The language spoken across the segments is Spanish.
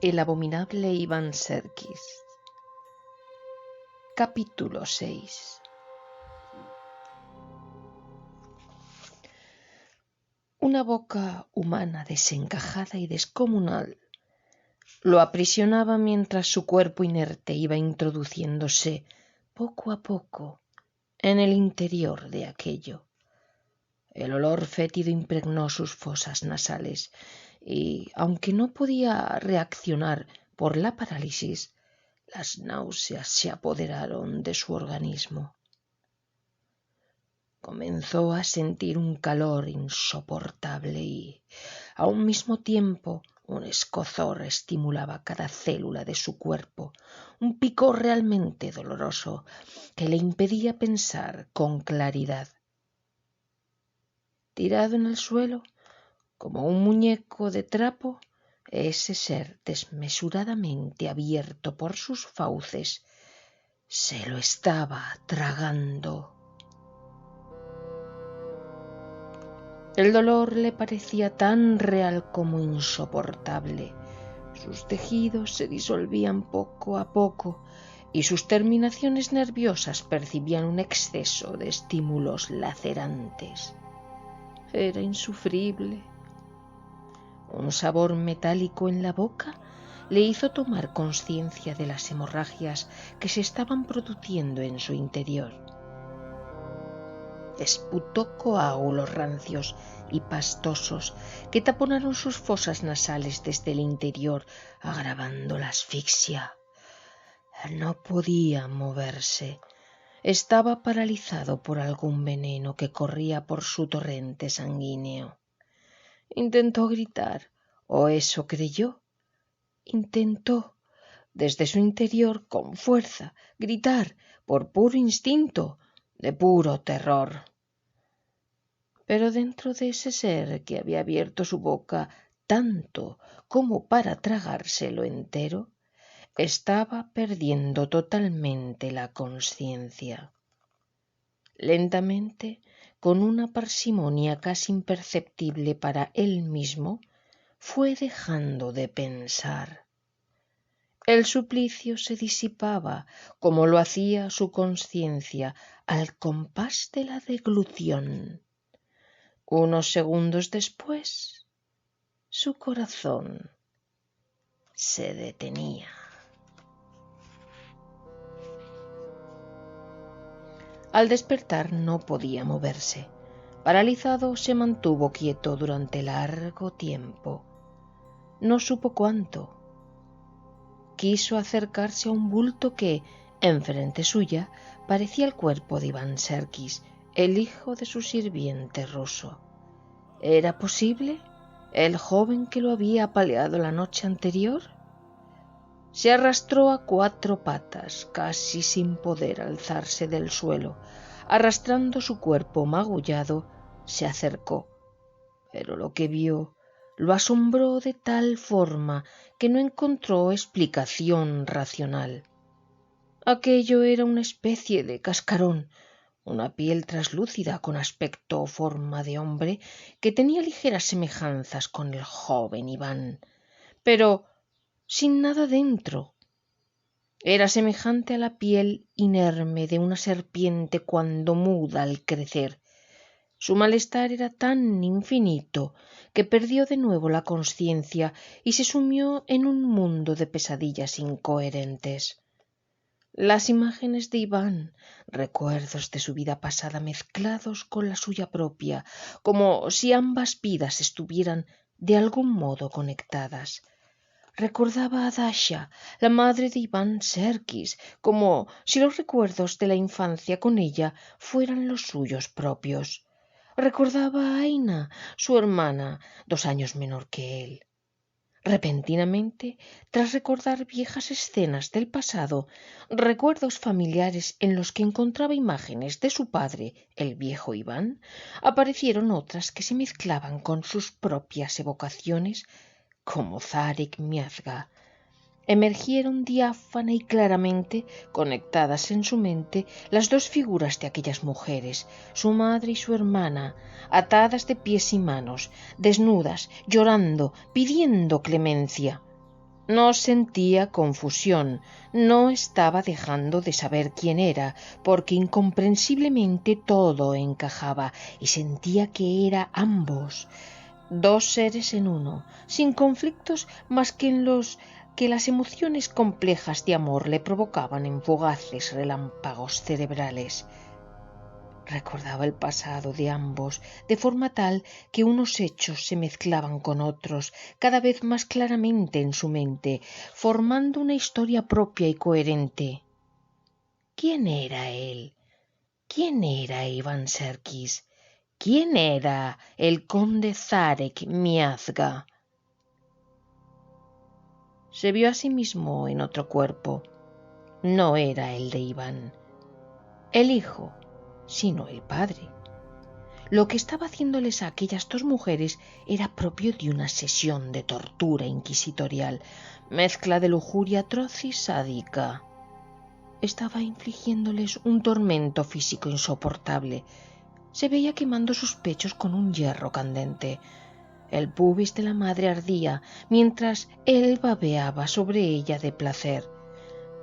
El abominable Iván Serkis. Capítulo 6. Una boca humana desencajada y descomunal lo aprisionaba mientras su cuerpo inerte iba introduciéndose poco a poco en el interior de aquello. El olor fétido impregnó sus fosas nasales y, aunque no podía reaccionar por la parálisis, las náuseas se apoderaron de su organismo. Comenzó a sentir un calor insoportable y, a un mismo tiempo, un escozor estimulaba cada célula de su cuerpo, un picor realmente doloroso que le impedía pensar con claridad. Tirado en el suelo, como un muñeco de trapo, ese ser desmesuradamente abierto por sus fauces se lo estaba tragando. El dolor le parecía tan real como insoportable. Sus tejidos se disolvían poco a poco y sus terminaciones nerviosas percibían un exceso de estímulos lacerantes. Era insufrible. Un sabor metálico en la boca le hizo tomar conciencia de las hemorragias que se estaban produciendo en su interior. Esputó coágulos rancios y pastosos que taponaron sus fosas nasales desde el interior, agravando la asfixia. No podía moverse. Estaba paralizado por algún veneno que corría por su torrente sanguíneo. Intentó gritar, o eso creyó. Intentó, desde su interior, con fuerza, gritar, por puro instinto, de puro terror. Pero dentro de ese ser que había abierto su boca tanto como para tragárselo entero, estaba perdiendo totalmente la conciencia. Lentamente, con una parsimonia casi imperceptible para él mismo, fue dejando de pensar. El suplicio se disipaba, como lo hacía su conciencia, al compás de la deglución. Unos segundos después, su corazón se detenía. Al despertar no podía moverse. Paralizado, se mantuvo quieto durante largo tiempo. No supo cuánto. Quiso acercarse a un bulto que, enfrente suya, parecía el cuerpo de Iván Serkis, el hijo de su sirviente ruso. ¿Era posible? ¿El joven que lo había apaleado la noche anterior? Se arrastró a cuatro patas, casi sin poder alzarse del suelo. Arrastrando su cuerpo magullado, se acercó. Pero lo que vio lo asombró de tal forma que no encontró explicación racional. Aquello era una especie de cascarón, una piel traslúcida con aspecto o forma de hombre que tenía ligeras semejanzas con el joven Iván, pero sin nada dentro. Era semejante a la piel inerme de una serpiente cuando muda al crecer. Su malestar era tan infinito que perdió de nuevo la conciencia y se sumió en un mundo de pesadillas incoherentes. Las imágenes de Iván, recuerdos de su vida pasada mezclados con la suya propia, como si ambas vidas estuvieran de algún modo conectadas. Recordaba a Dasha, la madre de Iván Serkis, como si los recuerdos de la infancia con ella fueran los suyos propios. Recordaba a Aina, su hermana, 2 años menor que él. Repentinamente, tras recordar viejas escenas del pasado, recuerdos familiares en los que encontraba imágenes de su padre, el viejo Iván, aparecieron otras que se mezclaban con sus propias evocaciones, como Zarek Miazga. Emergieron diáfana y claramente, conectadas en su mente, las dos figuras de aquellas mujeres, su madre y su hermana, atadas de pies y manos, desnudas, llorando, pidiendo clemencia. No sentía confusión, no estaba dejando de saber quién era, porque incomprensiblemente todo encajaba y sentía que era ambos, dos seres en uno, sin conflictos más que en los que las emociones complejas de amor le provocaban en fugaces relámpagos cerebrales. Recordaba el pasado de ambos, de forma tal que unos hechos se mezclaban con otros, cada vez más claramente en su mente, formando una historia propia y coherente. ¿Quién era él? ¿Quién era Iván Serkis? ¿Quién era el conde Zarek Miazga? Se vio a sí mismo en otro cuerpo. No era el de Iván, el hijo, sino el padre. Lo que estaba haciéndoles a aquellas dos mujeres era propio de una sesión de tortura inquisitorial, mezcla de lujuria atroz y sádica. Estaba infligiéndoles un tormento físico insoportable. Se veía quemando sus pechos con un hierro candente. El pubis de la madre ardía mientras él babeaba sobre ella de placer.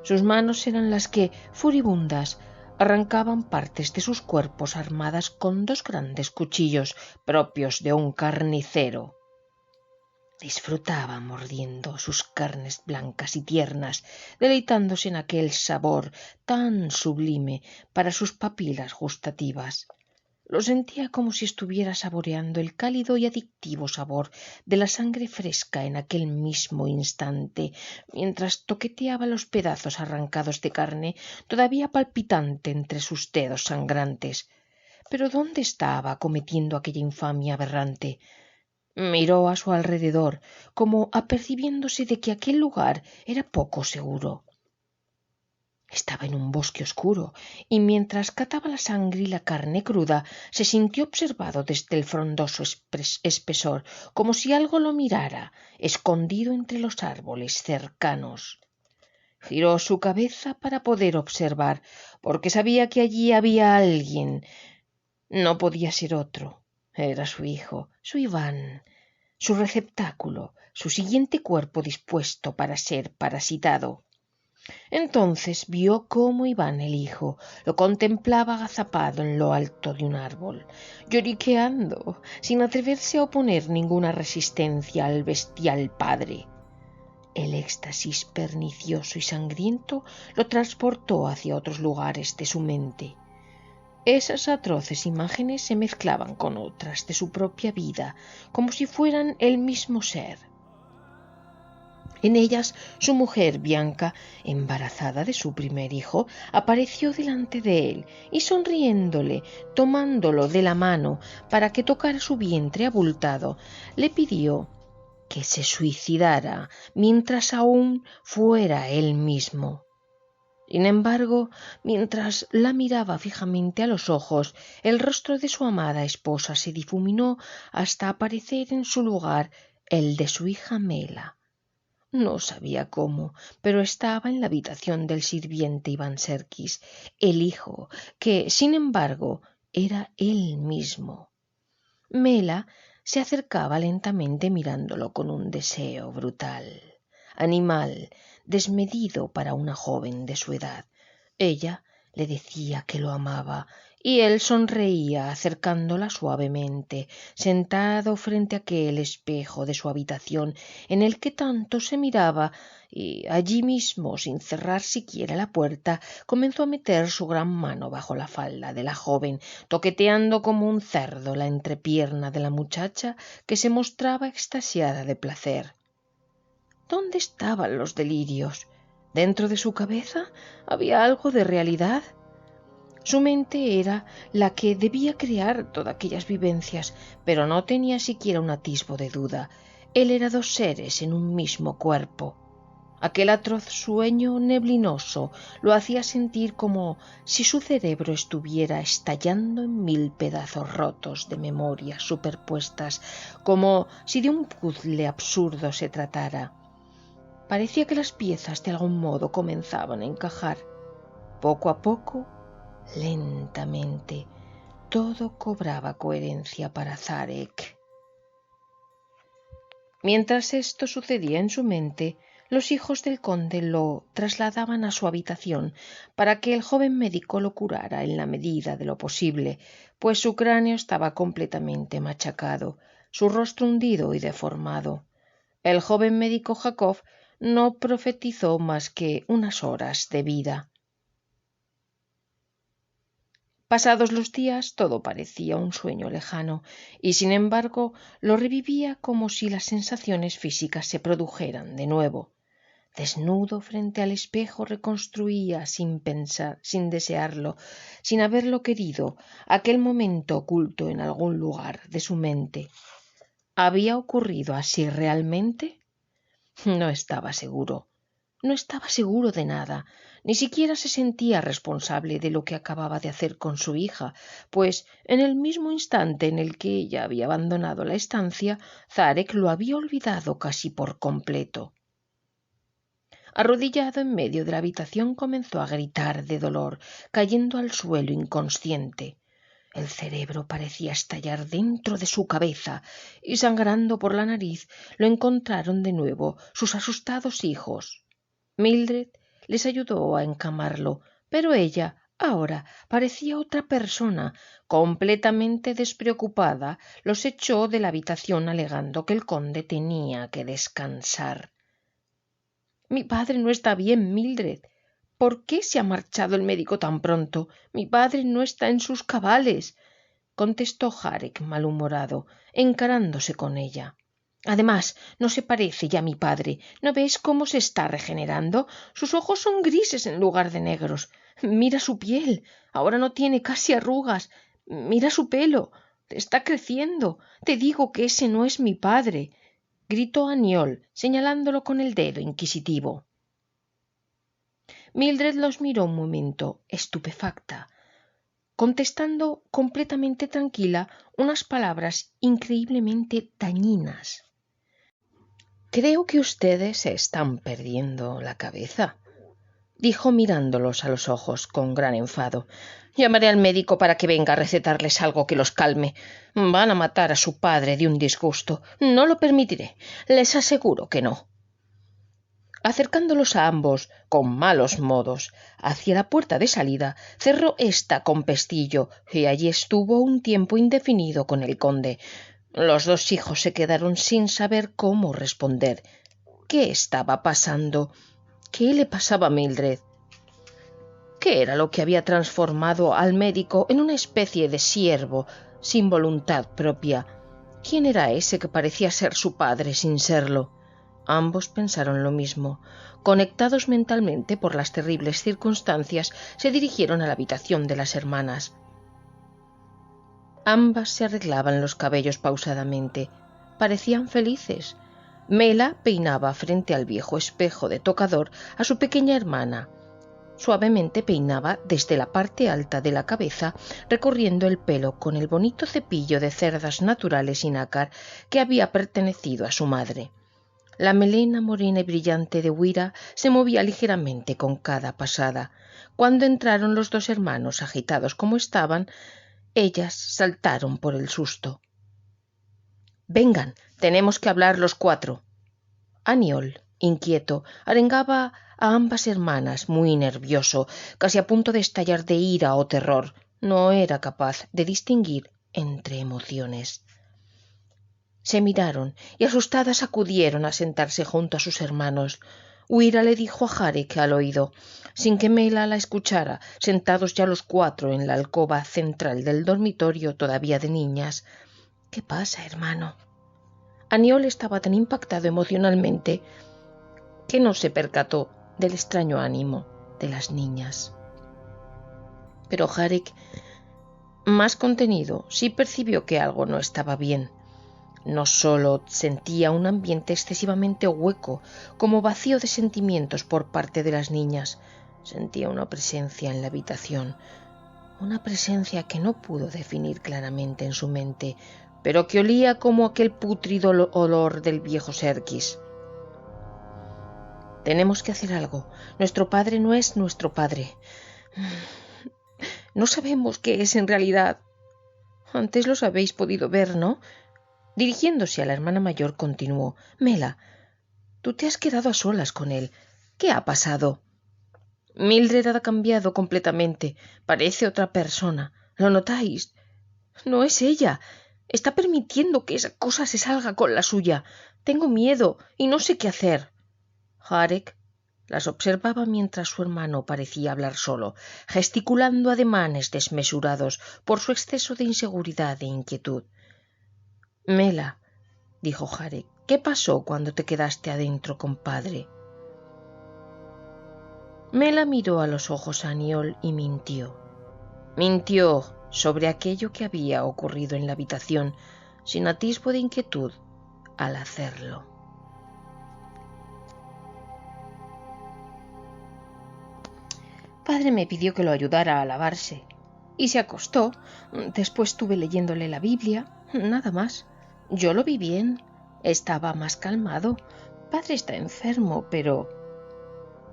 Sus manos eran las que, furibundas, arrancaban partes de sus cuerpos armadas con dos grandes cuchillos propios de un carnicero. Disfrutaba mordiendo sus carnes blancas y tiernas, deleitándose en aquel sabor tan sublime para sus papilas gustativas. Lo sentía como si estuviera saboreando el cálido y adictivo sabor de la sangre fresca en aquel mismo instante, mientras toqueteaba los pedazos arrancados de carne todavía palpitante entre sus dedos sangrantes. Pero ¿dónde estaba cometiendo aquella infamia aberrante? Miró a su alrededor, como apercibiéndose de que aquel lugar era poco seguro. Estaba en un bosque oscuro, y mientras cataba la sangre y la carne cruda, se sintió observado desde el frondoso espesor, como si algo lo mirara, escondido entre los árboles cercanos. Giró su cabeza para poder observar, porque sabía que allí había alguien. No podía ser otro. Era su hijo, su Iván, su receptáculo, su siguiente cuerpo dispuesto para ser parasitado. Entonces vio cómo Iván el hijo lo contemplaba agazapado en lo alto de un árbol, lloriqueando, sin atreverse a oponer ninguna resistencia al bestial padre. El éxtasis pernicioso y sangriento lo transportó hacia otros lugares de su mente. Esas atroces imágenes se mezclaban con otras de su propia vida, como si fueran el mismo ser. En ellas su mujer Bianca, embarazada de su primer hijo, apareció delante de él y sonriéndole, tomándolo de la mano para que tocara su vientre abultado, le pidió que se suicidara mientras aún fuera él mismo. Sin embargo, mientras la miraba fijamente a los ojos, el rostro de su amada esposa se difuminó hasta aparecer en su lugar el de su hija Mela. No sabía cómo, pero estaba en la habitación del sirviente Iván Serkis, el hijo, que, sin embargo, era él mismo. Mela se acercaba lentamente mirándolo con un deseo brutal, animal, desmedido para una joven de su edad. Ella le decía que lo amaba, y él sonreía acercándola suavemente, sentado frente a aquel espejo de su habitación en el que tanto se miraba, y allí mismo, sin cerrar siquiera la puerta, comenzó a meter su gran mano bajo la falda de la joven, toqueteando como un cerdo la entrepierna de la muchacha, que se mostraba extasiada de placer. ¿Dónde estaban los delirios? ¿Dentro de su cabeza había algo de realidad? Su mente era la que debía crear todas aquellas vivencias, pero no tenía siquiera un atisbo de duda. Él era dos seres en un mismo cuerpo. Aquel atroz sueño neblinoso lo hacía sentir como si su cerebro estuviera estallando en 1000 pedazos rotos de memorias superpuestas, como si de un puzzle absurdo se tratara. Parecía que las piezas de algún modo comenzaban a encajar. Poco a poco, lentamente, todo cobraba coherencia para Zarek. Mientras esto sucedía en su mente, Los hijos del conde lo trasladaban a su habitación para que el joven médico lo curara en la medida de lo posible, pues su cráneo estaba completamente machacado, su rostro hundido y deformado. El joven médico Jacob no profetizó más que unas horas de vida. Pasados los días todo parecía un sueño lejano, y sin embargo lo revivía como si las sensaciones físicas se produjeran de nuevo. Desnudo frente al espejo reconstruía sin pensar, sin desearlo, sin haberlo querido, aquel momento oculto en algún lugar de su mente. ¿Había ocurrido así realmente? No estaba seguro. No estaba seguro de nada, ni siquiera se sentía responsable de lo que acababa de hacer con su hija, pues en el mismo instante en el que ella había abandonado la estancia, Zarek lo había olvidado casi por completo. Arrodillado en medio de la habitación comenzó a gritar de dolor, cayendo al suelo inconsciente. El cerebro parecía estallar dentro de su cabeza y sangrando por la nariz lo encontraron de nuevo sus asustados hijos. Mildred les ayudó a encamarlo, pero ella ahora parecía otra persona, completamente despreocupada, los echó de la habitación alegando que el conde tenía que descansar. Mi padre no está bien, Mildred. ¿Por qué se ha marchado el médico tan pronto? Mi padre no está en sus cabales, contestó Jarek malhumorado, encarándose con ella. Además, no se parece ya a mi padre. ¿No ves cómo se está regenerando? Sus ojos son grises en lugar de negros. Mira su piel. Ahora no tiene casi arrugas. Mira su pelo. Está creciendo. Te digo que ese no es mi padre, gritó Aniol, señalándolo con el dedo inquisitivo. Mildred los miró un momento, estupefacta, contestando completamente tranquila unas palabras increíblemente dañinas. Creo que ustedes se están perdiendo la cabeza, dijo mirándolos a los ojos con gran enfado. Llamaré al médico para que venga a recetarles algo que los calme. Van a matar a su padre de un disgusto. No lo permitiré. Les aseguro que no. Acercándolos a ambos, con malos modos, hacia la puerta de salida, cerró ésta con pestillo, y allí estuvo un tiempo indefinido con el conde. Los dos hijos se quedaron sin saber cómo responder. ¿Qué estaba pasando? ¿Qué le pasaba a Mildred? ¿Qué era lo que había transformado al médico en una especie de siervo sin voluntad propia? ¿Quién era ese que parecía ser su padre sin serlo? Ambos pensaron lo mismo. Conectados mentalmente por las terribles circunstancias, se dirigieron a la habitación de las hermanas. Ambas se arreglaban los cabellos pausadamente. Parecían felices. Mela peinaba frente al viejo espejo de tocador a su pequeña hermana. Suavemente peinaba desde la parte alta de la cabeza, recorriendo el pelo con el bonito cepillo de cerdas naturales y nácar que había pertenecido a su madre. La melena morena y brillante de Wira se movía ligeramente con cada pasada. Cuando entraron los dos hermanos, agitados como estaban, ellas saltaron por el susto. «Vengan, tenemos que hablar los cuatro». Aniol, inquieto, arengaba a ambas hermanas, muy nervioso, casi a punto de estallar de ira o terror. No era capaz de distinguir entre emociones. Se miraron y asustadas acudieron a sentarse junto a sus hermanos. Wira le dijo a Jarek al oído, sin que Mela la escuchara, sentados ya los cuatro en la alcoba central del dormitorio todavía de niñas: «¿Qué pasa, hermano?» Aniol estaba tan impactado emocionalmente que no se percató del extraño ánimo de las niñas. Pero Jarek, más contenido, sí percibió que algo no estaba bien. No solo sentía un ambiente excesivamente hueco, como vacío de sentimientos por parte de las niñas, sentía una presencia en la habitación, una presencia que no pudo definir claramente en su mente, pero que olía como aquel pútrido olor del viejo Serkis. «Tenemos que hacer algo. Nuestro padre no es nuestro padre. No sabemos qué es en realidad. Antes los habéis podido ver, ¿no?» Dirigiéndose a la hermana mayor, continuó: «Mela, Tú te has quedado a solas con él. ¿Qué ha pasado? Mildred ha cambiado completamente. Parece otra persona. ¿Lo notáis? No es ella. Está permitiendo que esa cosa se salga con la suya. Tengo miedo y no sé qué hacer. Jarek las observaba mientras su hermano parecía hablar solo, gesticulando ademanes desmesurados por su exceso de inseguridad e inquietud. Mela, dijo Jarek, ¿qué pasó cuando te quedaste adentro con padre? Mela miró a los ojos a Aniol y mintió. Mintió sobre aquello que había ocurrido en la habitación, sin atisbo de inquietud al hacerlo. Padre me pidió que lo ayudara a lavarse y se acostó. Después estuve leyéndole la Biblia, nada más. Yo lo vi bien, estaba más calmado. Padre está enfermo, pero...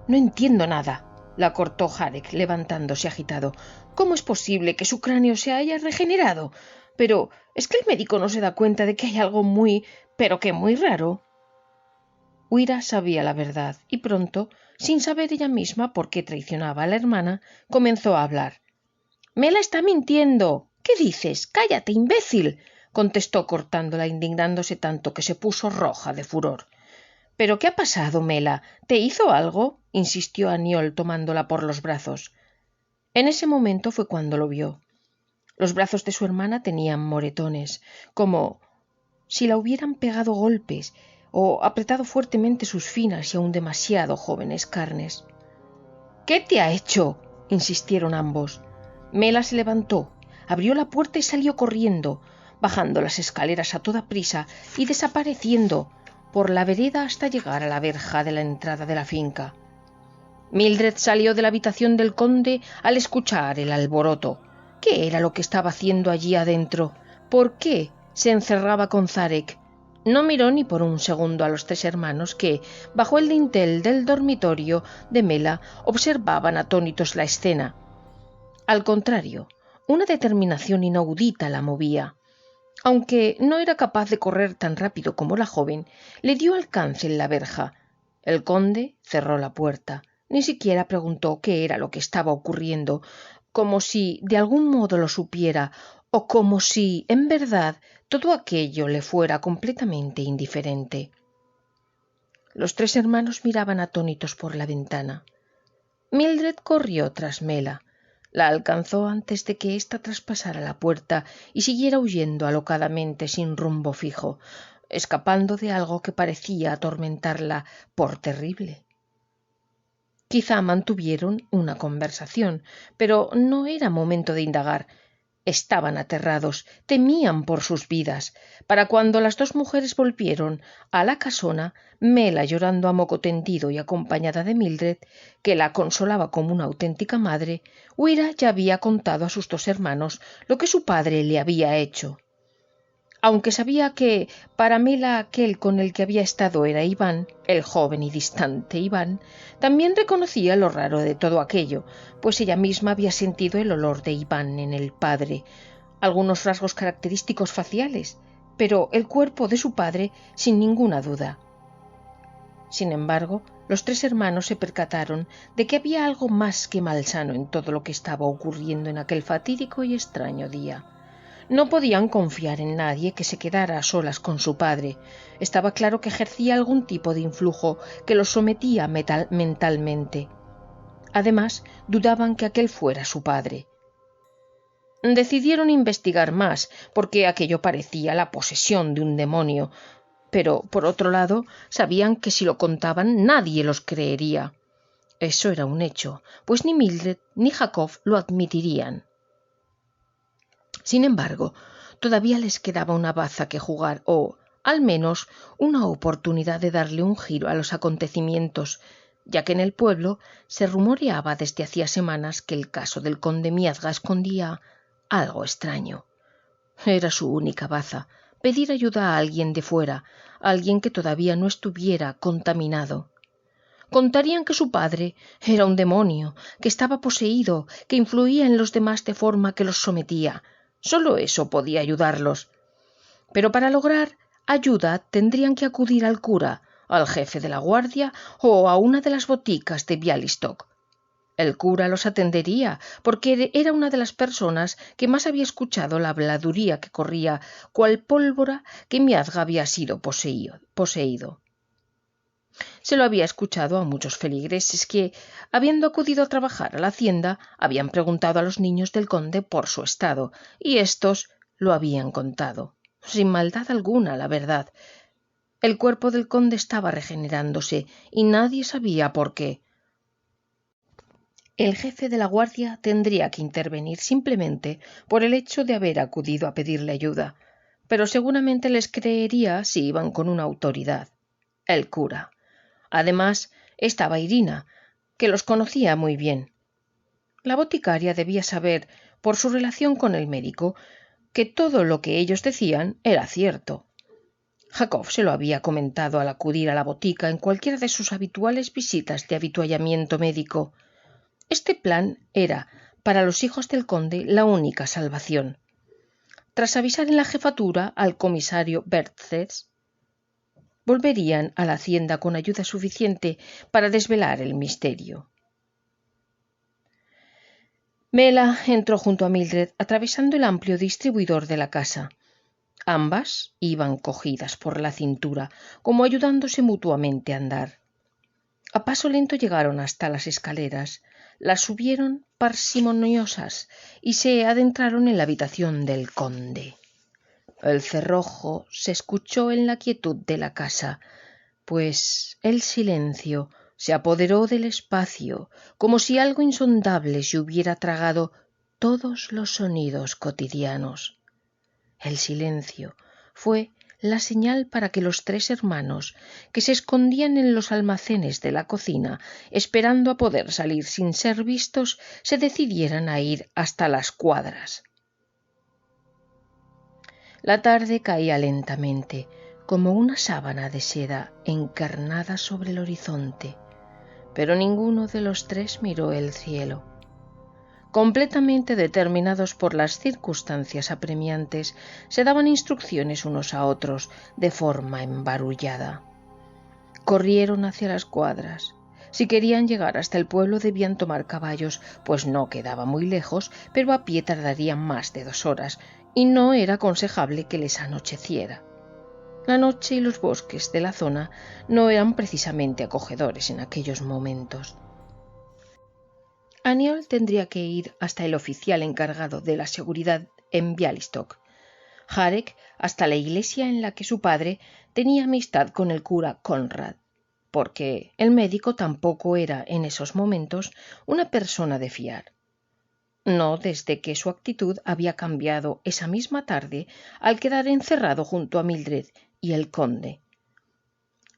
No entiendo nada, la cortó Jarek, levantándose agitado. ¿Cómo es posible que su cráneo se haya regenerado? Pero es que el médico no se da cuenta de que hay algo pero que muy raro. Huira sabía la verdad y pronto, sin saber ella misma por qué traicionaba a la hermana, comenzó a hablar. —¡Mela está mintiendo! ¿Qué dices? ¡Cállate, imbécil! —contestó cortándola, indignándose tanto que se puso roja de furor. —¿Pero qué ha pasado, Mela? ¿Te hizo algo? —insistió Aniol tomándola por los brazos. En ese momento fue cuando lo vio. Los brazos de su hermana tenían moretones, como si la hubieran pegado golpes o apretado fuertemente sus finas y aún demasiado jóvenes carnes. —¿Qué te ha hecho? —insistieron ambos. Mela se levantó, abrió la puerta y salió corriendo, bajando las escaleras a toda prisa y desapareciendo por la vereda hasta llegar a la verja de la entrada de la finca. Mildred salió de la habitación del conde al escuchar el alboroto. ¿Qué era lo que estaba haciendo allí adentro? ¿Por qué se encerraba con Zarek? No miró ni por un segundo a los tres hermanos que, bajo el dintel del dormitorio de Mela, observaban atónitos la escena. Al contrario, una determinación inaudita la movía. Aunque no era capaz de correr tan rápido como la joven, le dio alcance en la verja. El conde cerró la puerta. Ni siquiera preguntó qué era lo que estaba ocurriendo, como si de algún modo lo supiera, o como si, en verdad, todo aquello le fuera completamente indiferente. Los tres hermanos miraban atónitos por la ventana. Mildred corrió tras Mela. La alcanzó antes de que ésta traspasara la puerta y siguiera huyendo alocadamente sin rumbo fijo, escapando de algo que parecía atormentarla por terrible. Quizá mantuvieron una conversación, pero no era momento de indagar. Estaban aterrados, temían por sus vidas. Para cuando las dos mujeres volvieron a la casona, Mela llorando a moco tendido y acompañada de Mildred, que la consolaba como una auténtica madre, Huira ya había contado a sus dos hermanos lo que su padre le había hecho. Aunque sabía que para Mela aquel con el que había estado era Iván, el joven y distante Iván, también reconocía lo raro de todo aquello, pues ella misma había sentido el olor de Iván en el padre, algunos rasgos característicos faciales, pero el cuerpo de su padre sin ninguna duda. Sin embargo, los tres hermanos se percataron de que había algo más que malsano en todo lo que estaba ocurriendo en aquel fatídico y extraño día. No podían confiar en nadie que se quedara a solas con su padre. Estaba claro que ejercía algún tipo de influjo que los sometía mentalmente. Además, dudaban que aquel fuera su padre. Decidieron investigar más, porque aquello parecía la posesión de un demonio, pero, por otro lado, sabían que si lo contaban nadie los creería. Eso era un hecho, pues ni Mildred ni Jacob lo admitirían. Sin embargo, todavía les quedaba una baza que jugar o, al menos, una oportunidad de darle un giro a los acontecimientos, ya que en el pueblo se rumoreaba desde hacía semanas que el caso del conde Miazga escondía algo extraño. Era su única baza, pedir ayuda a alguien de fuera, a alguien que todavía no estuviera contaminado. Contarían que su padre era un demonio, que estaba poseído, que influía en los demás de forma que los sometía. Solo eso podía ayudarlos. Pero para lograr ayuda tendrían que acudir al cura, al jefe de la guardia o a una de las boticas de Bialystok. El cura los atendería, porque era una de las personas que más había escuchado la habladuría que corría cual pólvora que Miazga había sido poseído. Se lo había escuchado a muchos feligreses que, habiendo acudido a trabajar a la hacienda, habían preguntado a los niños del conde por su estado, y éstos lo habían contado, sin maldad alguna, la verdad. El cuerpo del conde estaba regenerándose, y nadie sabía por qué. El jefe de la guardia tendría que intervenir simplemente por el hecho de haber acudido a pedirle ayuda, pero seguramente les creería si iban con una autoridad, el cura. Además, estaba Irina, que los conocía muy bien. La boticaria debía saber, por su relación con el médico, que todo lo que ellos decían era cierto. Jacob se lo había comentado al acudir a la botica en cualquiera de sus habituales visitas de avituallamiento médico. Este plan era, para los hijos del conde, la única salvación. Tras avisar en la jefatura al comisario Berthes, volverían a la hacienda con ayuda suficiente para desvelar el misterio. Mela entró junto a Mildred, atravesando el amplio distribuidor de la casa. Ambas iban cogidas por la cintura, como ayudándose mutuamente a andar. A paso lento llegaron hasta las escaleras, las subieron parsimoniosas y se adentraron en la habitación del conde. El cerrojo se escuchó en la quietud de la casa, pues el silencio se apoderó del espacio, como si algo insondable se hubiera tragado todos los sonidos cotidianos. El silencio fue la señal para que los tres hermanos, que se escondían en los almacenes de la cocina, esperando a poder salir sin ser vistos, se decidieran a ir hasta las cuadras. La tarde caía lentamente, como una sábana de seda encarnada sobre el horizonte, pero ninguno de los tres miró el cielo. Completamente determinados por las circunstancias apremiantes, se daban instrucciones unos a otros de forma embarullada. Corrieron hacia las cuadras. Si querían llegar hasta el pueblo debían tomar caballos, pues no quedaba muy lejos, pero a pie tardarían más de 2 horas, y no era aconsejable que les anocheciera. La noche y los bosques de la zona no eran precisamente acogedores en aquellos momentos. Aniol tendría que ir hasta el oficial encargado de la seguridad en Bialystok, Jarek hasta la iglesia en la que su padre tenía amistad con el cura Conrad, porque el médico tampoco era en esos momentos una persona de fiar. No desde que su actitud había cambiado esa misma tarde al quedar encerrado junto a Mildred y el conde.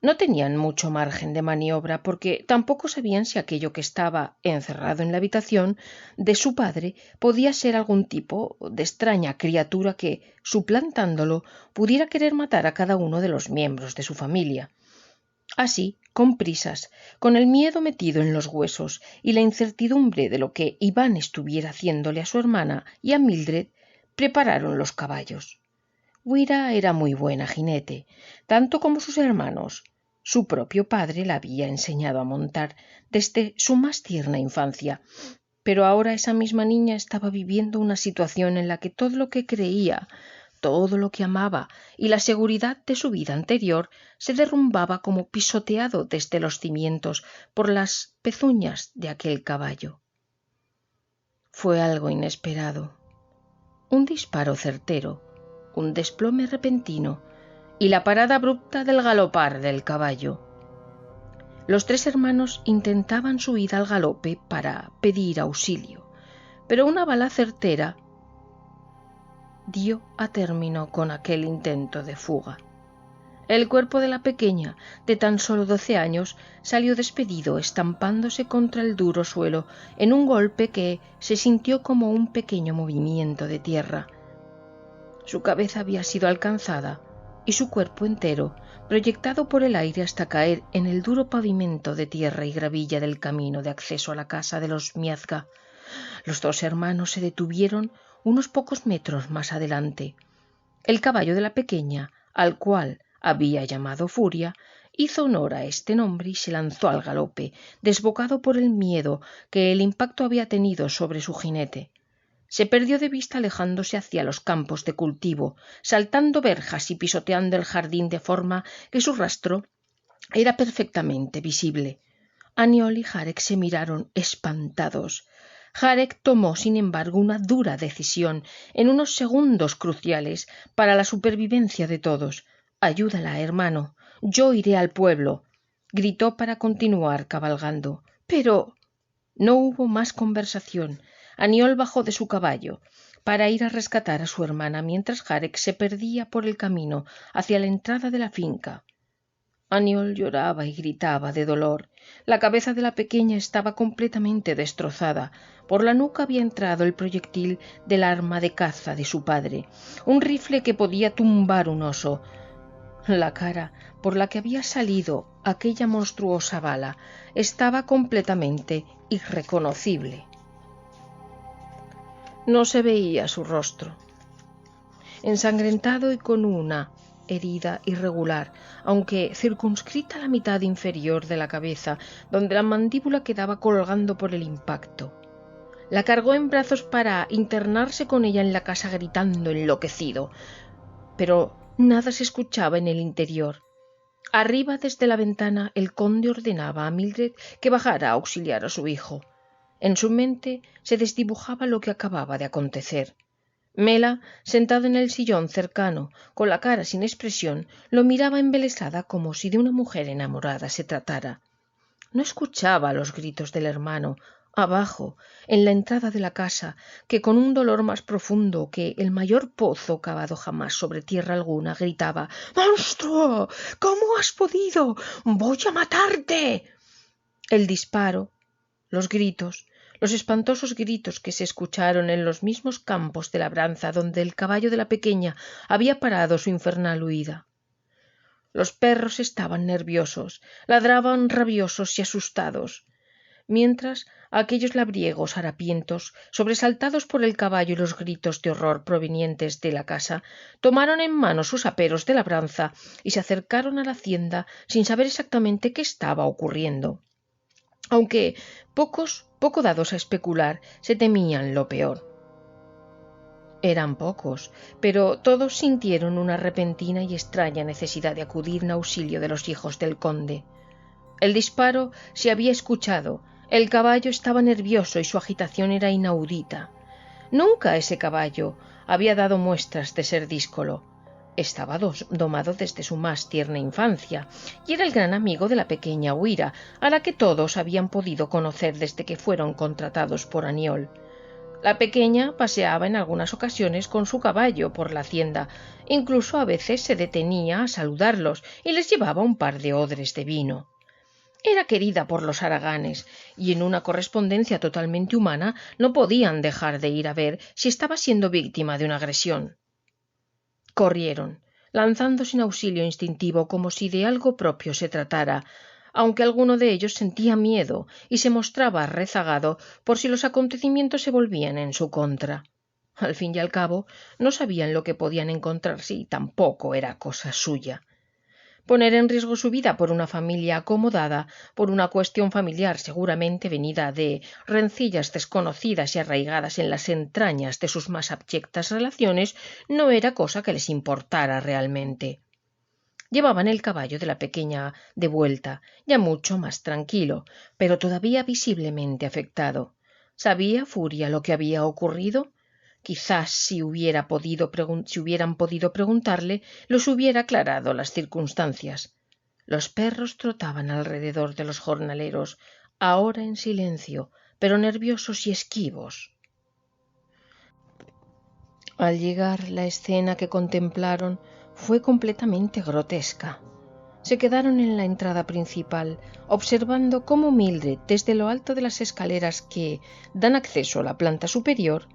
No tenían mucho margen de maniobra porque tampoco sabían si aquello que estaba encerrado en la habitación de su padre podía ser algún tipo de extraña criatura que, suplantándolo, pudiera querer matar a cada uno de los miembros de su familia. Así, con prisas, con el miedo metido en los huesos y la incertidumbre de lo que Iván estuviera haciéndole a su hermana y a Mildred, prepararon los caballos. Wira era muy buena jinete, tanto como sus hermanos. Su propio padre la había enseñado a montar desde su más tierna infancia, pero ahora esa misma niña estaba viviendo una situación en la que todo lo que creía, todo lo que amaba y la seguridad de su vida anterior se derrumbaba como pisoteado desde los cimientos por las pezuñas de aquel caballo. Fue algo inesperado, un disparo certero, un desplome repentino y la parada abrupta del galopar del caballo. Los tres hermanos intentaban su ida al galope para pedir auxilio, pero una bala certera dio a término con aquel intento de fuga. El cuerpo de la pequeña, de tan solo 12 años, salió despedido, estampándose contra el duro suelo en un golpe que se sintió como un pequeño movimiento de tierra. Su cabeza había sido alcanzada y su cuerpo entero proyectado por el aire hasta caer en el duro pavimento de tierra y gravilla del camino de acceso a la casa de los Miazga. Los dos hermanos se detuvieron unos pocos metros más adelante. El caballo de la pequeña, al cual había llamado Furia, hizo honor a este nombre y se lanzó al galope, desbocado por el miedo que el impacto había tenido sobre su jinete. Se perdió de vista alejándose hacia los campos de cultivo, saltando verjas y pisoteando el jardín de forma que su rastro era perfectamente visible. Aniol y Jarek se miraron espantados. Jarek tomó, sin embargo, una dura decisión en unos segundos cruciales para la supervivencia de todos. «Ayúdala, hermano. Yo iré al pueblo», gritó para continuar cabalgando. Pero no hubo más conversación. Aniol bajó de su caballo para ir a rescatar a su hermana mientras Jarek se perdía por el camino hacia la entrada de la finca. Aniol lloraba y gritaba de dolor. La cabeza de la pequeña estaba completamente destrozada. Por la nuca había entrado el proyectil del arma de caza de su padre, un rifle que podía tumbar un oso. La cara por la que había salido aquella monstruosa bala estaba completamente irreconocible. No se veía su rostro. Ensangrentado y con una herida irregular, aunque circunscrita a la mitad inferior de la cabeza, donde la mandíbula quedaba colgando por el impacto. La cargó en brazos para internarse con ella en la casa gritando enloquecido, pero nada se escuchaba en el interior. Arriba, desde la ventana, el conde ordenaba a Mildred que bajara a auxiliar a su hijo. En su mente se desdibujaba lo que acababa de acontecer. Mela, sentada en el sillón cercano, con la cara sin expresión, lo miraba embelesada como si de una mujer enamorada se tratara. No escuchaba los gritos del hermano, abajo, en la entrada de la casa, que con un dolor más profundo que el mayor pozo cavado jamás sobre tierra alguna gritaba: «¡Monstruo! ¿Cómo has podido? ¡Voy a matarte!». El disparo, los gritos, los espantosos gritos que se escucharon en los mismos campos de labranza donde el caballo de la pequeña había parado su infernal huida. Los perros estaban nerviosos, ladraban rabiosos y asustados, mientras aquellos labriegos harapientos, sobresaltados por el caballo y los gritos de horror provenientes de la casa, tomaron en mano sus aperos de labranza y se acercaron a la hacienda sin saber exactamente qué estaba ocurriendo. Aunque poco dados a especular, se temían lo peor. Eran pocos, pero todos sintieron una repentina y extraña necesidad de acudir en auxilio de los hijos del conde. El disparo se había escuchado, el caballo estaba nervioso y su agitación era inaudita. Nunca ese caballo había dado muestras de ser díscolo. Estaba domado desde su más tierna infancia y era el gran amigo de la pequeña Huira, a la que todos habían podido conocer desde que fueron contratados por Aniol. La pequeña paseaba en algunas ocasiones con su caballo por la hacienda, incluso a veces se detenía a saludarlos y les llevaba un par de odres de vino. Era querida por los haraganes, y en una correspondencia totalmente humana no podían dejar de ir a ver si estaba siendo víctima de una agresión. Corrieron, lanzando sin auxilio instintivo como si de algo propio se tratara, aunque alguno de ellos sentía miedo y se mostraba rezagado por si los acontecimientos se volvían en su contra. Al fin y al cabo, no sabían lo que podían encontrarse y tampoco era cosa suya. Poner en riesgo su vida por una familia acomodada, por una cuestión familiar seguramente venida de rencillas desconocidas y arraigadas en las entrañas de sus más abyectas relaciones, no era cosa que les importara realmente. Llevaban el caballo de la pequeña de vuelta, ya mucho más tranquilo, pero todavía visiblemente afectado. ¿Sabía Furia lo que había ocurrido? Quizás si hubieran podido preguntarle, los hubiera aclarado las circunstancias. Los perros trotaban alrededor de los jornaleros, ahora en silencio, pero nerviosos y esquivos. Al llegar, la escena que contemplaron fue completamente grotesca. Se quedaron en la entrada principal, observando cómo Mildred, desde lo alto de las escaleras que dan acceso a la planta superior,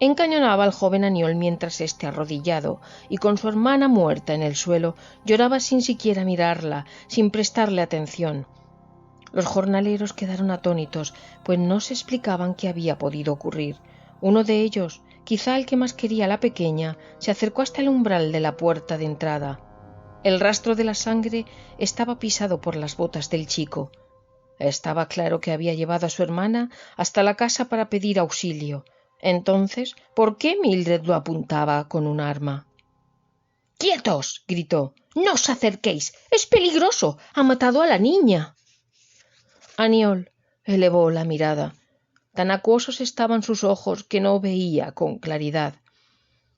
encañonaba al joven Aniol mientras éste, arrodillado y con su hermana muerta en el suelo, lloraba sin siquiera mirarla, sin prestarle atención. Los jornaleros quedaron atónitos, pues no se explicaban qué había podido ocurrir. Uno de ellos, quizá el que más quería a la pequeña, se acercó hasta el umbral de la puerta de entrada. El rastro de la sangre estaba pisado por las botas del chico. Estaba claro que había llevado a su hermana hasta la casa para pedir auxilio. Entonces, ¿por qué Mildred lo apuntaba con un arma? ¡Quietos! Gritó. ¡No os acerquéis! ¡Es peligroso! ¡Ha matado a la niña! Aniol elevó la mirada. Tan acuosos estaban sus ojos que no veía con claridad.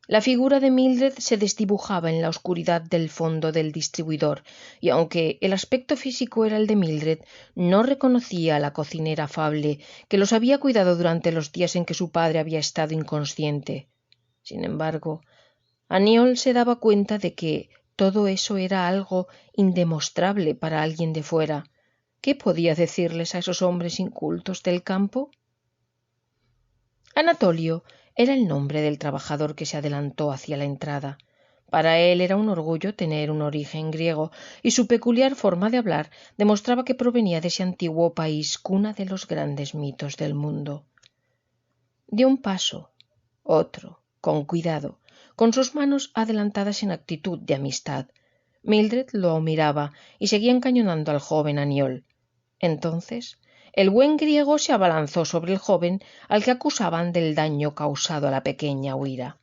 La figura de Mildred se desdibujaba en la oscuridad del fondo del distribuidor, y aunque el aspecto físico era el de Mildred, no reconocía a la cocinera afable que los había cuidado durante los días en que su padre había estado inconsciente. Sin embargo, Aniol se daba cuenta de que todo eso era algo indemostrable para alguien de fuera. ¿Qué podía decirles a esos hombres incultos del campo? Anatolio era el nombre del trabajador que se adelantó hacia la entrada. Para él era un orgullo tener un origen griego, y su peculiar forma de hablar demostraba que provenía de ese antiguo país, cuna de los grandes mitos del mundo. Dio un paso, otro, con cuidado, con sus manos adelantadas en actitud de amistad. Mildred lo miraba y seguía encañonando al joven Aniol. Entonces el buen griego se abalanzó sobre el joven al que acusaban del daño causado a la pequeña Huira.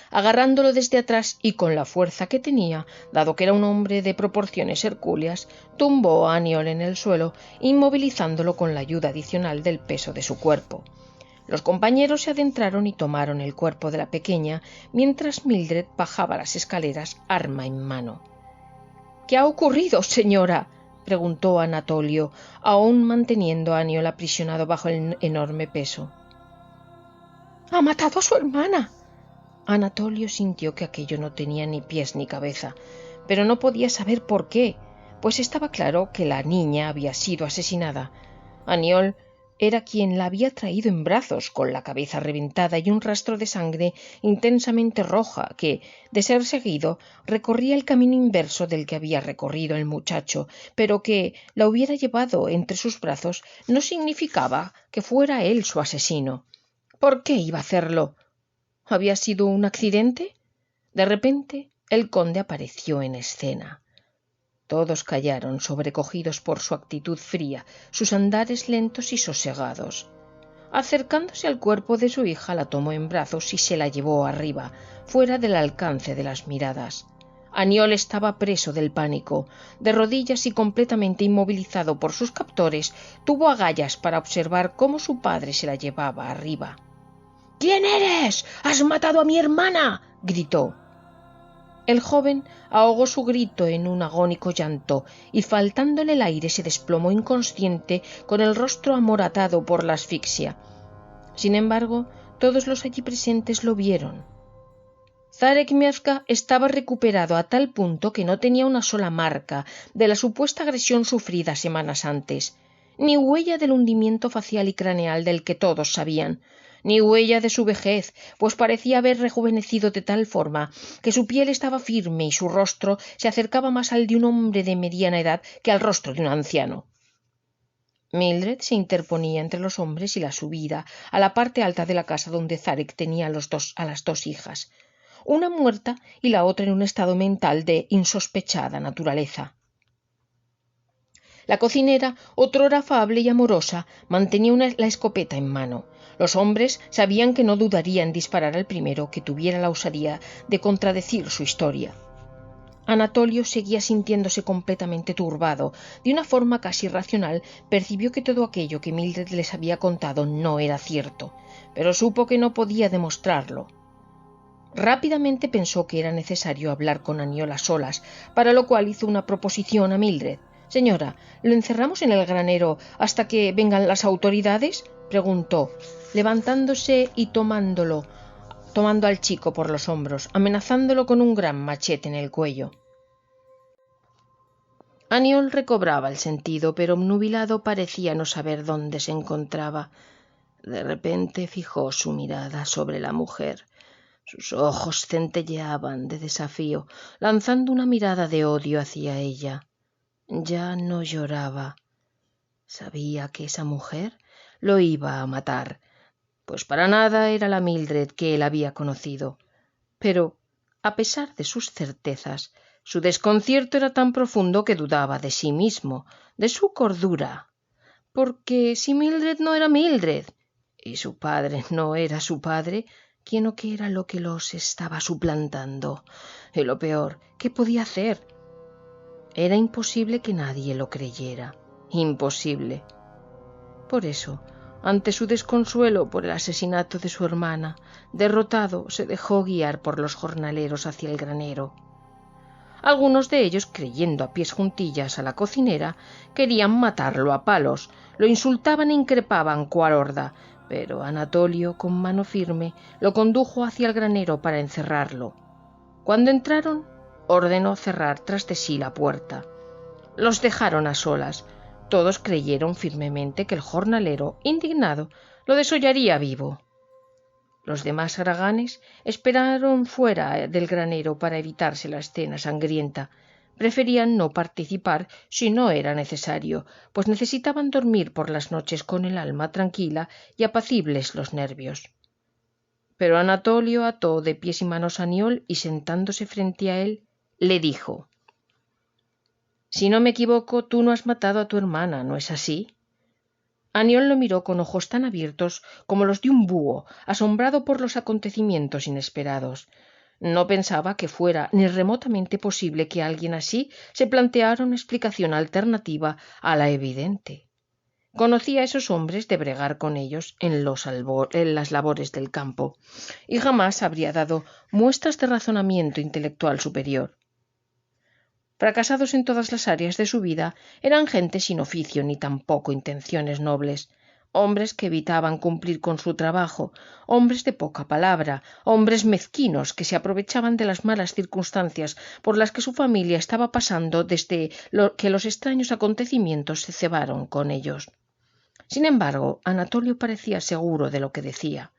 Agarrándolo desde atrás y con la fuerza que tenía, dado que era un hombre de proporciones hercúleas, tumbó a Aniol en el suelo, inmovilizándolo con la ayuda adicional del peso de su cuerpo. Los compañeros se adentraron y tomaron el cuerpo de la pequeña, mientras Mildred bajaba las escaleras, arma en mano. —¿Qué ha ocurrido, señora? —preguntó Anatolio, aún manteniendo a Aniol aprisionado bajo el enorme peso. —¡Ha matado a su hermana! Anatolio sintió que aquello no tenía ni pies ni cabeza, pero no podía saber por qué, pues estaba claro que la niña había sido asesinada. Aniol era quien la había traído en brazos, con la cabeza reventada y un rastro de sangre intensamente roja que, de ser seguido, recorría el camino inverso del que había recorrido el muchacho, pero que la hubiera llevado entre sus brazos no significaba que fuera él su asesino. ¿Por qué iba a hacerlo? ¿Había sido un accidente? De repente, el conde apareció en escena. Todos callaron, sobrecogidos por su actitud fría, sus andares lentos y sosegados. Acercándose al cuerpo de su hija, la tomó en brazos y se la llevó arriba, fuera del alcance de las miradas. Aniol estaba preso del pánico. De rodillas y completamente inmovilizado por sus captores, tuvo agallas para observar cómo su padre se la llevaba arriba. —¿Quién eres? —¡Has matado a mi hermana! —gritó. El joven ahogó su grito en un agónico llanto y, faltándole el aire, se desplomó inconsciente con el rostro amoratado por la asfixia. Sin embargo, todos los allí presentes lo vieron. Zarek Miazga estaba recuperado a tal punto que no tenía una sola marca de la supuesta agresión sufrida semanas antes, ni huella del hundimiento facial y craneal del que todos sabían, ni huella de su vejez, pues parecía haber rejuvenecido de tal forma que su piel estaba firme y su rostro se acercaba más al de un hombre de mediana edad que al rostro de un anciano. Mildred se interponía entre los hombres y la subida a la parte alta de la casa donde Zarek tenía a las dos hijas, una muerta y la otra en un estado mental de insospechada naturaleza. La cocinera, otrora afable y amorosa, mantenía la escopeta en mano. Los hombres sabían que no dudaría en disparar al primero que tuviera la osadía de contradecir su historia. Anatolio seguía sintiéndose completamente turbado. De una forma casi irracional, percibió que todo aquello que Mildred les había contado no era cierto, pero supo que no podía demostrarlo. Rápidamente pensó que era necesario hablar con Aniol a solas, para lo cual hizo una proposición a Mildred. —Señora, ¿lo encerramos en el granero hasta que vengan las autoridades? —preguntó, levantándose y tomando al chico por los hombros, amenazándolo con un gran machete en el cuello. Aniol recobraba el sentido, pero obnubilado parecía no saber dónde se encontraba. De repente fijó su mirada sobre la mujer. Sus ojos centelleaban de desafío, lanzando una mirada de odio hacia ella. Ya no lloraba. Sabía que esa mujer lo iba a matar, pues para nada era la Mildred que él había conocido. Pero, a pesar de sus certezas, Su desconcierto era tan profundo que dudaba de sí mismo, de su cordura, porque si Mildred no era Mildred, y su padre no era su padre, ¿quién o qué era lo que los estaba suplantando? Y lo peor, ¿qué podía hacer? Era imposible que nadie lo creyera. Imposible. Por eso, ante su desconsuelo por el asesinato de su hermana, derrotado, se dejó guiar por los jornaleros hacia el granero. Algunos de ellos, creyendo a pies juntillas a la cocinera, querían matarlo a palos, lo insultaban e increpaban cual horda, pero Anatolio, con mano firme, lo condujo hacia el granero para encerrarlo. Cuando entraron, ordenó cerrar tras de sí la puerta. Los dejaron a solas. Todos creyeron firmemente que el jornalero, indignado, lo desollaría vivo. Los demás haraganes esperaron fuera del granero para evitarse la escena sangrienta. Preferían no participar si no era necesario, pues necesitaban dormir por las noches con el alma tranquila y apacibles los nervios. Pero Anatolio ató de pies y manos a Aniol y, sentándose frente a él, le dijo: «Si no me equivoco, tú no has matado a tu hermana, ¿no es así?» Aniol lo miró con ojos tan abiertos como los de un búho, asombrado por los acontecimientos inesperados. No pensaba que fuera ni remotamente posible que alguien así se planteara una explicación alternativa a la evidente. Conocía a esos hombres de bregar con ellos en las labores del campo, y jamás habría dado muestras de razonamiento intelectual superior. Fracasados en todas las áreas de su vida, eran gente sin oficio ni tampoco intenciones nobles, hombres que evitaban cumplir con su trabajo, hombres de poca palabra, hombres mezquinos que se aprovechaban de las malas circunstancias por las que su familia estaba pasando desde que los extraños acontecimientos se cebaron con ellos. Sin embargo, Anatolio parecía seguro de lo que decía.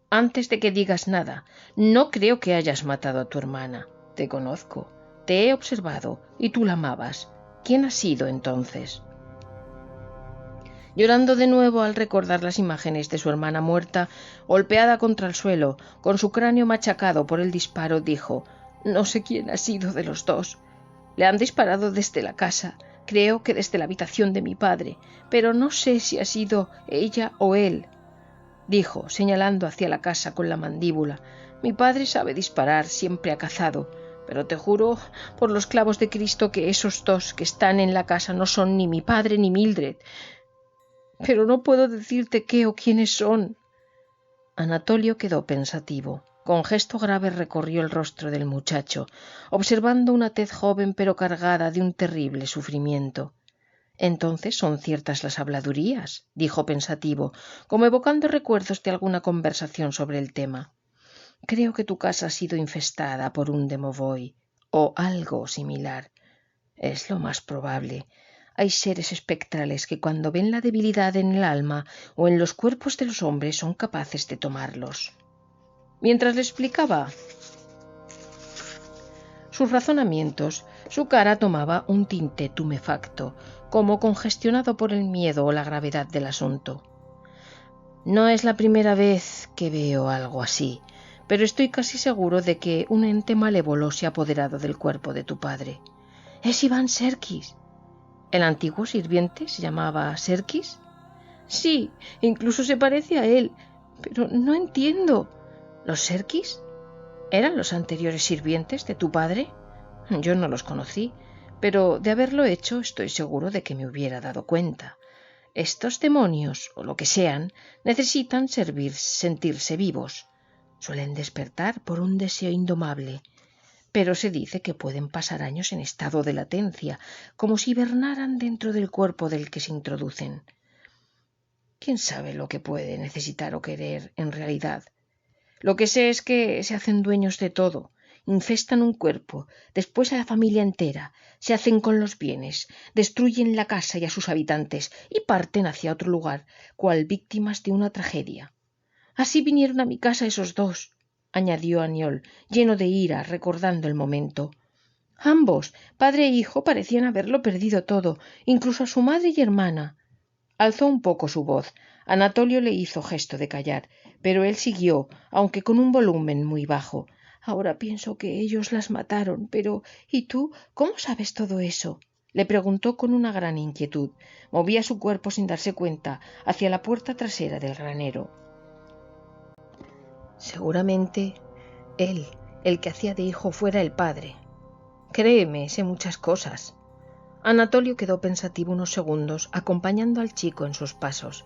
«Antes de que digas nada, no creo que hayas matado a tu hermana. Te conozco. Te he observado y tú la amabas. ¿Quién ha sido entonces?» Llorando de nuevo al recordar las imágenes de su hermana muerta, golpeada contra el suelo, con su cráneo machacado por el disparo, dijo: «No sé quién ha sido de los dos. Le han disparado desde la casa, creo que desde la habitación de mi padre, pero no sé si ha sido ella o él», dijo, señalando hacia la casa con la mandíbula. «Mi padre sabe disparar, siempre ha cazado, pero te juro por los clavos de Cristo que esos dos que están en la casa no son ni mi padre ni Mildred. Pero no puedo decirte qué o quiénes son». Anatolio quedó pensativo. Con gesto grave recorrió el rostro del muchacho, observando una tez joven pero cargada de un terrible sufrimiento. «Entonces son ciertas las habladurías», dijo pensativo, como evocando recuerdos de alguna conversación sobre el tema. «Creo que tu casa ha sido infestada por un demovoy o algo similar. Es lo más probable. Hay seres espectrales que cuando ven la debilidad en el alma o en los cuerpos de los hombres son capaces de tomarlos». Mientras le explicaba sus razonamientos, su cara tomaba un tinte tumefacto, como congestionado por el miedo o la gravedad del asunto. «No es la primera vez que veo algo así, pero estoy casi seguro de que un ente malévolo se ha apoderado del cuerpo de tu padre. Es Iván Serkis». «¿El antiguo sirviente se llamaba Serkis?» «Sí, incluso se parece a él, pero no entiendo. ¿Los Serkis eran los anteriores sirvientes de tu padre? Yo no los conocí, pero de haberlo hecho estoy seguro de que me hubiera dado cuenta. Estos demonios, o lo que sean, necesitan sentirse vivos. Suelen despertar por un deseo indomable, pero se dice que pueden pasar años en estado de latencia, como si hibernaran dentro del cuerpo del que se introducen. ¿Quién sabe lo que puede necesitar o querer en realidad? Lo que sé es que se hacen dueños de todo, infestan un cuerpo, después a la familia entera, se hacen con los bienes, destruyen la casa y a sus habitantes y parten hacia otro lugar, cual víctimas de una tragedia. Así vinieron a mi casa esos dos», añadió Aniol, lleno de ira, recordando el momento. «Ambos, padre e hijo, parecían haberlo perdido todo, incluso a su madre y hermana». Alzó un poco su voz. Anatolio le hizo gesto de callar, pero él siguió, aunque con un volumen muy bajo. Ahora pienso que ellos las mataron, pero ¿y tú cómo sabes todo eso? Le preguntó con una gran inquietud. Movía su cuerpo sin darse cuenta hacia la puerta trasera del granero. Seguramente él, el que hacía de hijo, fuera el padre. Créeme, sé muchas cosas. Anatolio quedó pensativo unos segundos, acompañando al chico en sus pasos.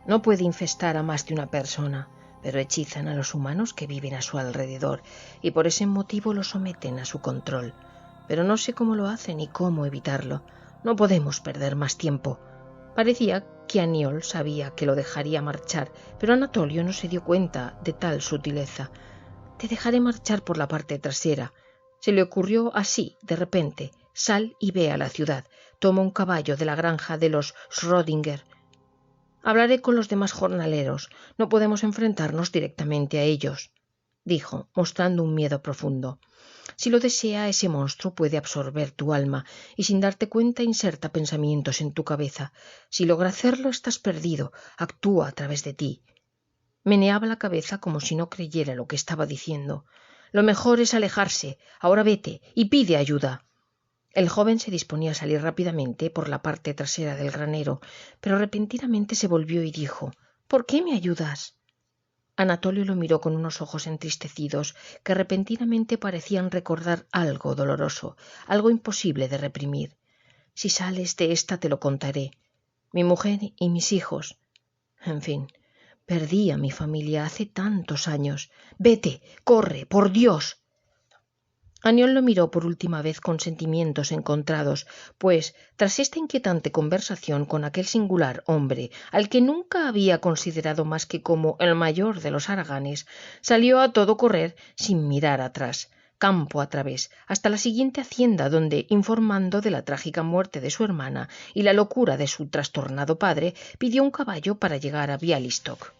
No puede infestar a más de una persona, pero hechizan a los humanos que viven a su alrededor y por ese motivo lo someten a su control. Pero no sé cómo lo hacen y cómo evitarlo. No podemos perder más tiempo. Parecía que Aniol sabía que lo dejaría marchar, pero Anatolio no se dio cuenta de tal sutileza. Te dejaré marchar por la parte trasera. Se le ocurrió así, de repente. Sal y ve a la ciudad. Toma un caballo de la granja de los Schrödinger. Hablaré con los demás jornaleros. No podemos enfrentarnos directamente a ellos, dijo, mostrando un miedo profundo. Si lo desea, ese monstruo puede absorber tu alma y sin darte cuenta inserta pensamientos en tu cabeza. Si logra hacerlo, estás perdido. Actúa a través de ti. Meneaba la cabeza como si no creyera lo que estaba diciendo. Lo mejor es alejarse. Ahora vete y pide ayuda. El joven se disponía a salir rápidamente por la parte trasera del granero, pero repentinamente se volvió y dijo: ¿Por qué me ayudas? Anatolio lo miró con unos ojos entristecidos que repentinamente parecían recordar algo doloroso, algo imposible de reprimir. Si sales de esta te lo contaré. Mi mujer y mis hijos. En fin, perdí a mi familia hace tantos años. Vete, corre, por Dios. Aniol lo miró por última vez con sentimientos encontrados, pues, tras esta inquietante conversación con aquel singular hombre, al que nunca había considerado más que como el mayor de los haraganes, salió a todo correr sin mirar atrás, campo a través, hasta la siguiente hacienda donde, informando de la trágica muerte de su hermana y la locura de su trastornado padre, pidió un caballo para llegar a Bialystok.